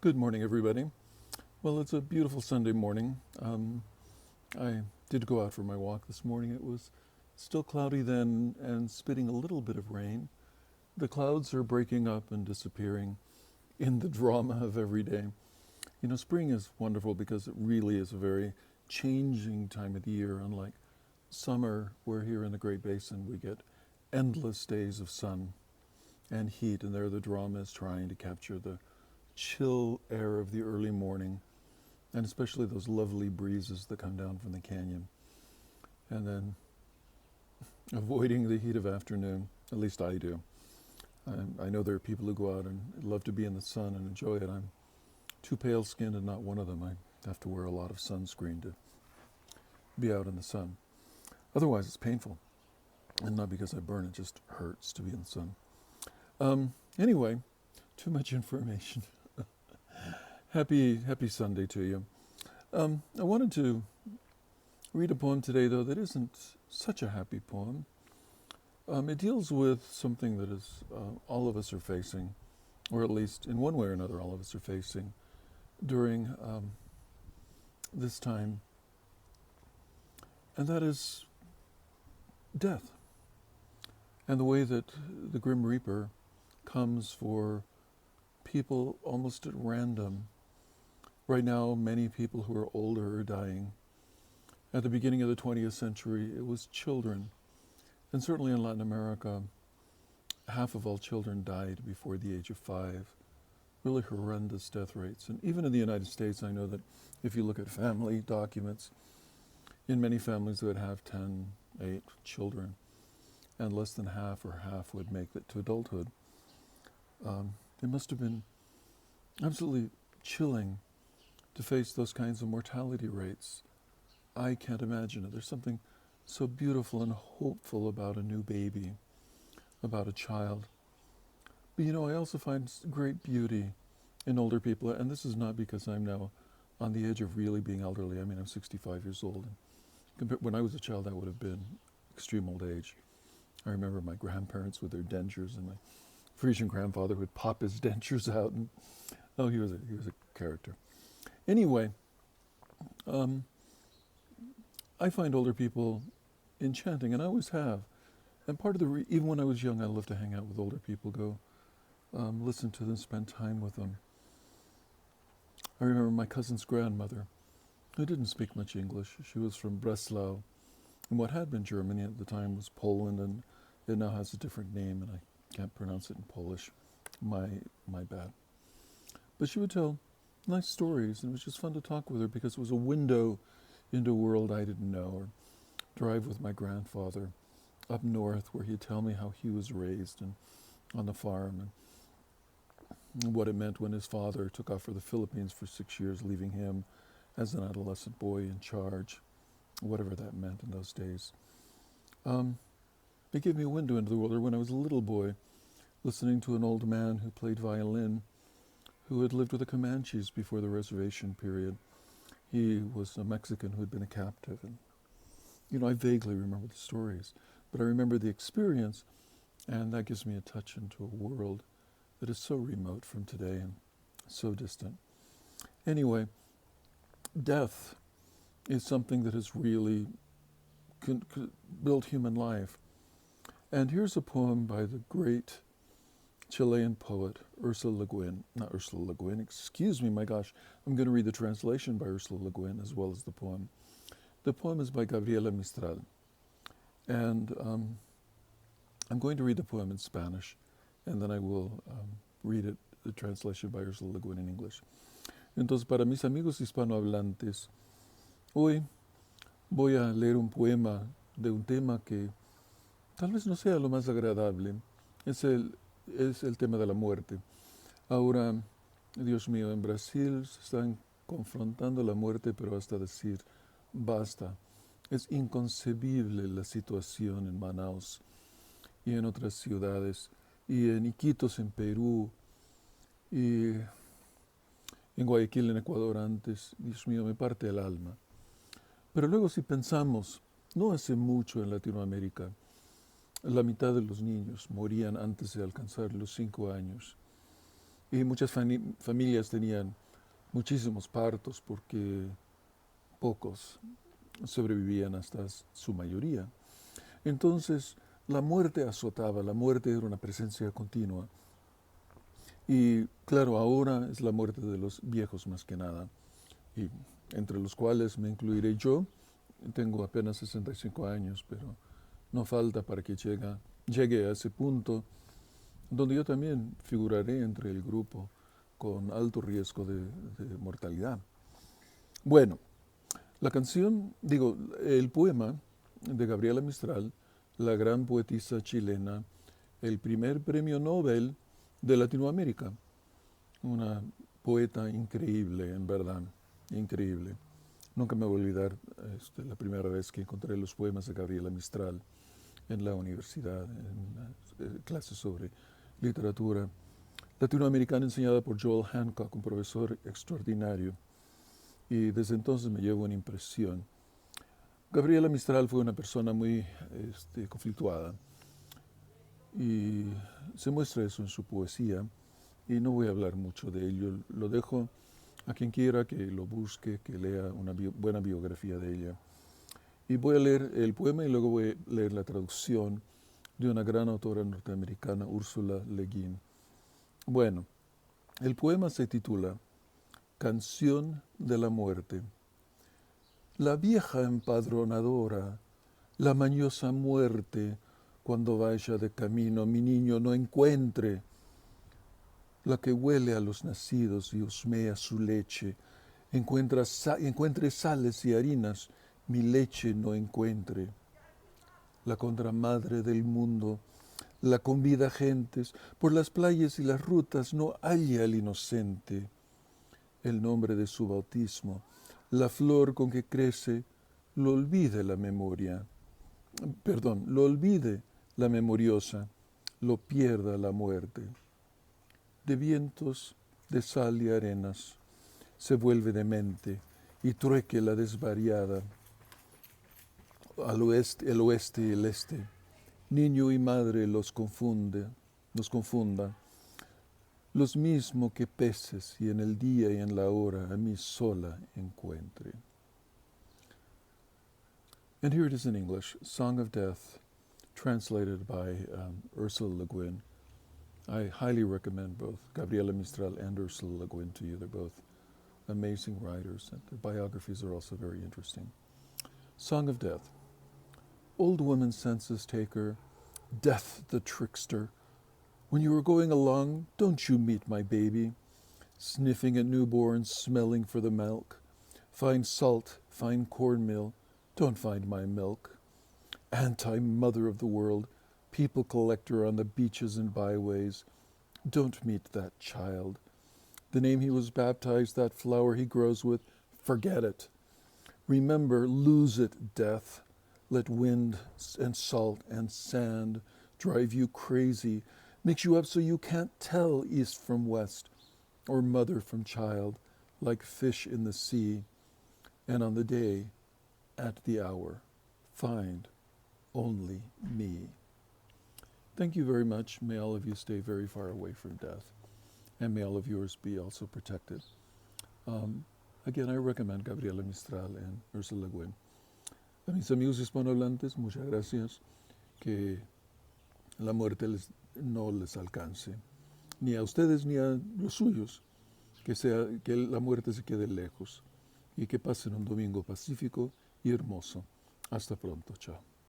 Good morning, everybody. Well, it's a beautiful Sunday morning. I did go out for my walk this morning. It was still cloudy then and spitting a little bit of rain. The clouds are breaking up and disappearing in the drama of every day. You know, spring is wonderful because it really is a very changing time of the year, unlike summer, where here in the Great Basin we get endless days of sun and heat, and there the drama is trying to capture the chill air of the early morning, and especially those lovely breezes that come down from the canyon. And then avoiding the heat of afternoon, at least I do. I know there are people who go out and love to be in the sun and enjoy it. I'm too pale-skinned and not one of them. I have to wear a lot of sunscreen to be out in the sun. Otherwise, it's painful. And not because I burn, it just hurts to be in the sun. Anyway, too much information. Happy Sunday to you. I wanted to read a poem today, though, that isn't such a happy poem. It deals with something that is all of us are facing, or at least in one way or another all of us are facing during this time, and that is death, and the way that the Grim Reaper comes for people almost at random. Right now, many people who are older are dying. At the beginning of the 20th century, it was children. And certainly in Latin America, half of all children died before the age of 5. Really horrendous death rates. And even in the United States, I know that if you look at family documents, in many families that would have 10, 8 children, and less than half would make it to adulthood. It must have been absolutely chilling to face those kinds of mortality rates. I can't imagine it. There's something so beautiful and hopeful about a new baby, about a child. But you know, I also find great beauty in older people, and this is not because I'm now on the edge of really being elderly. I mean, I'm 65 years old. And when I was a child, that would have been extreme old age. I remember my grandparents with their dentures, and my Frisian grandfather would pop his dentures out, and he was a character. Anyway, I find older people enchanting, and I always have. And part of even when I was young, I loved to hang out with older people, go listen to them, spend time with them. I remember my cousin's grandmother, who didn't speak much English. She was from Breslau, and what had been Germany at the time was Poland, and it now has a different name, and I can't pronounce it in Polish. My bad. But she would tell nice stories, and it was just fun to talk with her because it was a window into a world I didn't know, or drive with my grandfather up north where he'd tell me how he was raised and on the farm, and what it meant when his father took off for the Philippines for 6 years, leaving him as an adolescent boy in charge, whatever that meant in those days. It gave me a window into the world. Or when I was a little boy, listening to an old man who played violin, who had lived with the Comanches before the reservation period. He was a Mexican who had been a captive. And, you know, I vaguely remember the stories, but I remember the experience, and that gives me a touch into a world that is so remote from today and so distant. Anyway, death is something that has really built human life. And here's a poem by the great Chilean poet Ursula Le Guin. Not Ursula Le Guin, excuse me, my gosh. I'm going to read the translation by Ursula Le Guin as well as the poem. The poem is by Gabriela Mistral. And I'm going to read the poem in Spanish, and then I will read it, the translation by Ursula Le Guin in English. Entonces, para mis amigos hispanohablantes, hoy voy a leer un poema de un tema que tal vez no sea lo más agradable. Es el tema de la muerte. Ahora, Dios mío, en Brasil se están confrontando la muerte, pero hasta decir, basta. Es inconcebible la situación en Manaus y en otras ciudades, y en Iquitos, en Perú, y en Guayaquil, en Ecuador antes. Dios mío, me parte el alma. Pero luego si pensamos, no hace mucho en Latinoamérica, la mitad de los niños morían antes de alcanzar los 5 años. y muchas familias tenían muchísimos partos porque pocos sobrevivían hasta su mayoría. Entonces, la muerte azotaba, la muerte era una presencia continua. Y claro, ahora es la muerte de los viejos más que nada, y entre los cuales me incluiré yo. Tengo apenas 65 años, pero no falta para que llegue a ese punto donde yo también figuraré entre el grupo con alto riesgo de mortalidad. Bueno, la canción, digo, el poema de Gabriela Mistral, la gran poetisa chilena, el primer premio Nobel de Latinoamérica. Una poeta increíble, en verdad, increíble. Nunca me voy a olvidar la primera vez que encontré los poemas de Gabriela Mistral en la universidad, en clases sobre literatura latinoamericana enseñada por Joel Hancock, un profesor extraordinario. Y desde entonces me llevo una impresión. Gabriela Mistral fue una persona muy conflictuada y se muestra eso en su poesía, y no voy a hablar mucho de ello, lo dejo a quien quiera que lo busque, que lea una buena biografía de ella. Y voy a leer el poema y luego voy a leer la traducción de una gran autora norteamericana, Ursula Le Guin. Bueno, el poema se titula Canción de la muerte. La vieja empadronadora, la mañosa muerte, cuando vaya de camino mi niño no encuentre, la que huele a los nacidos y husmea su leche, encuentre sales y harinas, mi leche no encuentre. La contramadre del mundo, la convida gentes, por las playas y las rutas no halle al inocente. El nombre de su bautismo, la flor con que crece, lo olvide la memoria. Perdón, lo olvide la memoriosa, lo pierda la muerte. De vientos, de sal y arenas, se vuelve demente y trueque la desvariada. El oeste y el este, niño y madre los confunda, los mismo que peces y en el día y en la hora a mí sola encuentre. And here it is in English, Song of Death, translated by Ursula Le Guin. I highly recommend both Gabriela Mistral and Ursula Le Guin to you. They're both amazing writers, and their biographies are also very interesting. Song of Death. Old woman senses take her, death the trickster. When you are going along, don't you meet my baby, sniffing at newborns, smelling for the milk. Find salt, find cornmeal, don't find my milk. Anti-mother of the world, people collector on the beaches and byways. Don't meet that child. The name he was baptized, that flower he grows with, forget it. Remember, lose it, death. Let wind and salt and sand drive you crazy, mix you up so you can't tell east from west, or mother from child, like fish in the sea. And on the day, at the hour, find only me. Thank you very much. May all of you stay very far away from death, and may all of yours be also protected. Again, I recommend Gabriela Mistral and Ursula Le Guin. A mis amigos hispanohablantes, muchas gracias. Que la muerte no les alcance, ni a ustedes ni a los suyos. Que la muerte se quede lejos y que pasen un domingo pacífico y hermoso. Hasta pronto. Chao.